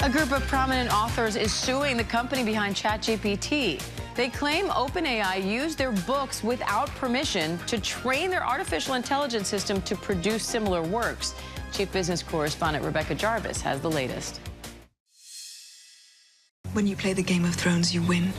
A group of prominent authors is suing the company behind ChatGPT. They claim OpenAI used their books without permission to train their artificial intelligence system to produce similar works. Chief Business Correspondent Rebecca Jarvis has the latest. When you play the Game of Thrones, you win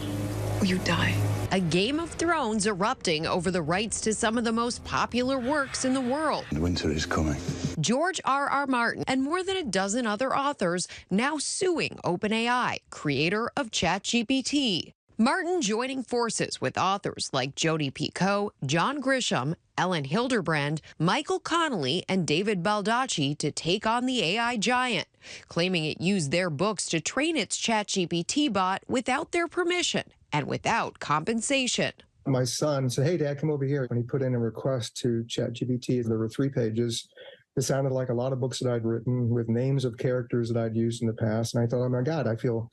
or you die. A Game of Thrones erupting over the rights to some of the most popular works in the world. Winter is coming. George R.R. Martin and more than a dozen other authors now suing OpenAI, creator of ChatGPT. Martin joining forces with authors like Jodi Picoult, John Grisham, Ellen Hilderbrand, Michael Connelly, and David Baldacci to take on the AI giant, claiming it used their books to train its ChatGPT bot without their permission and without compensation. My son said, "Hey, Dad, come over here." When he put in a request to ChatGPT, there were 3 pages. It sounded like a lot of books that I'd written with names of characters that I'd used in the past. And I thought, oh my God, I feel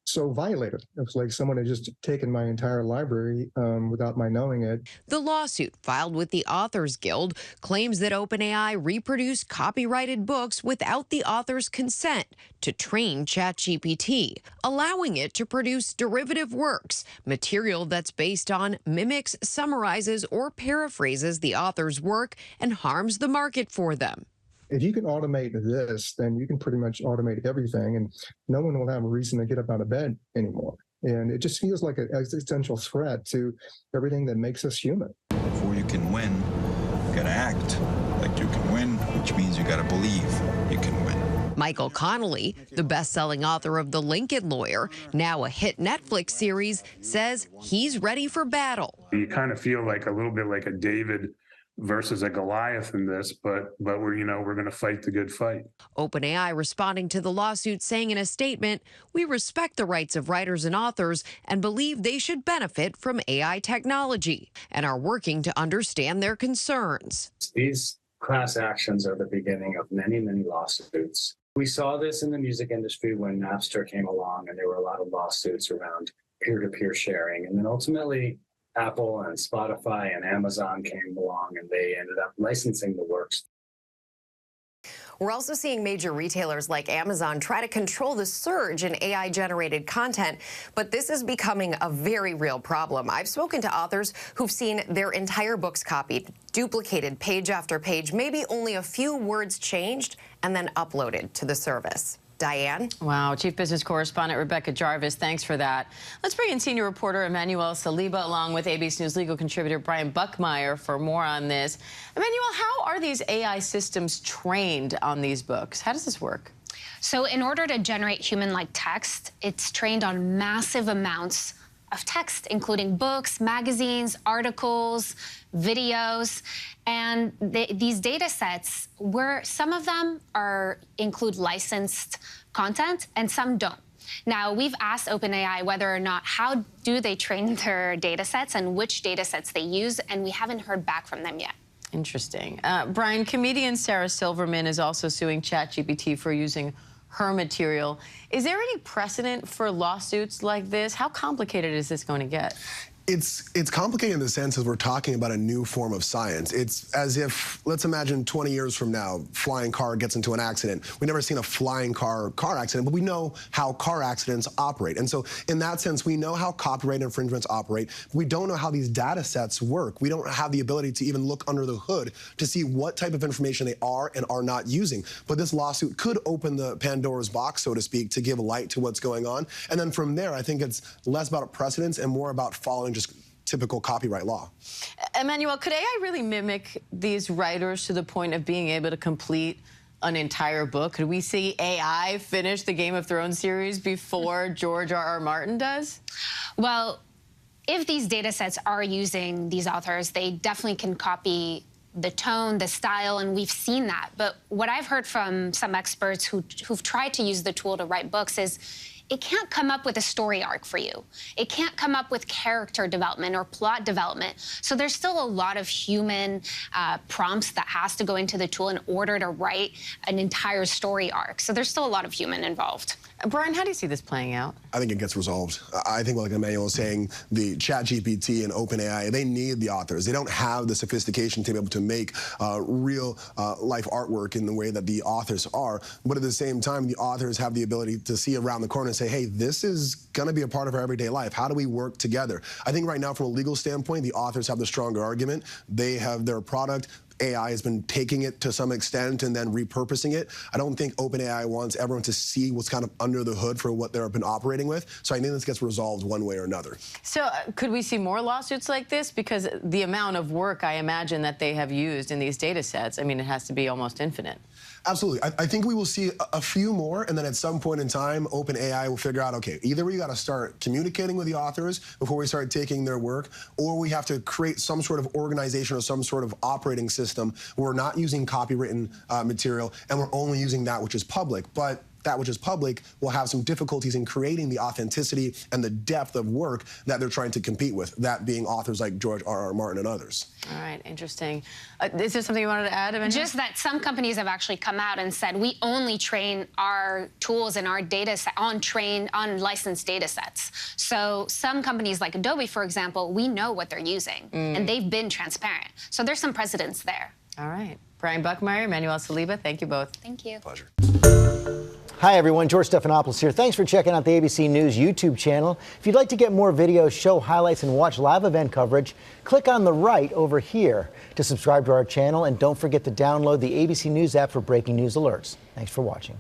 so violated. It was like someone had just taken my entire library without my knowing it. The lawsuit filed with the Authors Guild claims that OpenAI reproduced copyrighted books without the author's consent to train ChatGPT, allowing it to produce derivative works, material that's based on, mimics, summarizes, or paraphrases the author's work and harms the market for them. If you can automate this, then you can pretty much automate everything, and no one will have a reason to get up out of bed anymore. And it just feels like an existential threat to everything that makes us human. Before you can win, you gotta act like you can win, which means you gotta believe you can win. Michael Connelly, the best-selling author of The Lincoln Lawyer, now a hit Netflix series, says he's ready for battle. You kind of feel like a little bit like a David versus a Goliath in this, but we're going to fight the good fight. OpenAI responding to the lawsuit, saying in a statement, "We respect the rights of writers and authors and believe they should benefit from AI technology and are working to understand their concerns." These class actions are the beginning of many, many lawsuits. We saw this in the music industry when Napster came along, and there were a lot of lawsuits around peer-to-peer sharing. And then ultimately, Apple and Spotify and Amazon came along, and they ended up licensing the works. We're also seeing major retailers like Amazon try to control the surge in AI-generated content, but this is becoming a very real problem. I've spoken to authors who've seen their entire books copied, duplicated page after page, maybe only a few words changed, and then uploaded to the service. Diane? Wow, Chief Business Correspondent Rebecca Jarvis, thanks for that. Let's bring in senior reporter Emmanuel Saliba along with ABC News legal contributor Brian Buckmeyer for more on this. Emmanuel, how are these AI systems trained on these books? How does this work? So in order to generate human-like text, it's trained on massive amounts of text, including books, magazines, articles, videos, and these data sets, where some of them include licensed content and some don't. Now, we've asked OpenAI whether or not, how do they train their data sets and which data sets they use, and we haven't heard back from them yet. Interesting. Brian, comedian Sarah Silverman is also suing ChatGPT for using her material. Is there any precedent for lawsuits like this? How complicated is this going to get? It's complicated in the sense that we're talking about a new form of science. It's as if, let's imagine 20 years from now, flying car gets into an accident. We've never seen a flying car accident, but we know how car accidents operate. And so in that sense, we know how copyright infringements operate. We don't know how these data sets work. We don't have the ability to even look under the hood to see what type of information they are and are not using. But this lawsuit could open the Pandora's box, so to speak, to give light to what's going on. And then from there, I think it's less about precedents and more about following just typical copyright law. Emmanuel, could AI really mimic these writers to the point of being able to complete an entire book? Could we see AI finish the Game of Thrones series before George R.R. Martin does? Well, if these data sets are using these authors, they definitely can copy the tone, the style, and we've seen that. But what I've heard from some experts who've tried to use the tool to write books is it can't come up with a story arc for you. It can't come up with character development or plot development. So there's still a lot of human prompts that has to go into the tool in order to write an entire story arc. So there's still a lot of human involved. Brian, how do you see this playing out? I think it gets resolved. I think, like Emmanuel was saying, the ChatGPT and OpenAI, they need the authors. They don't have the sophistication to be able to make real life artwork in the way that the authors are. But at the same time, the authors have the ability to see around the corner and say, hey, this is going to be a part of our everyday life. How do we work together? I think right now, from a legal standpoint, the authors have the stronger argument. They have their product. AI has been taking it to some extent and then repurposing it. I don't think OpenAI wants everyone to see what's kind of under the hood for what they've been operating with. So I think this gets resolved one way or another. So could we see more lawsuits like this? Because the amount of work I imagine that they have used in these data sets, I mean, it has to be almost infinite. Absolutely. I think we will see a few more, and then at some point in time, OpenAI will figure out, okay, either we got to start communicating with the authors before we start taking their work, or we have to create some sort of organization or some sort of operating system where we're not using copywritten material and we're only using that which is public. But that which is public will have some difficulties in creating the authenticity and the depth of work that they're trying to compete with, that being authors like George R.R. Martin and others. All right, interesting. Is there something you wanted to add, Emmanuel? Just that some companies have actually come out and said, we only train our tools and our data set on licensed data sets. So some companies like Adobe, for example, we know what they're using, and they've been transparent. So there's some precedence there. All right. Brian Buckmeyer, Emmanuel Saliba, thank you both. Thank you. Pleasure. Hi, everyone. George Stephanopoulos here. Thanks for checking out the ABC News YouTube channel. If you'd like to get more videos, show highlights, and watch live event coverage, click on the right over here to subscribe to our channel. And don't forget to download the ABC News app for breaking news alerts. Thanks for watching.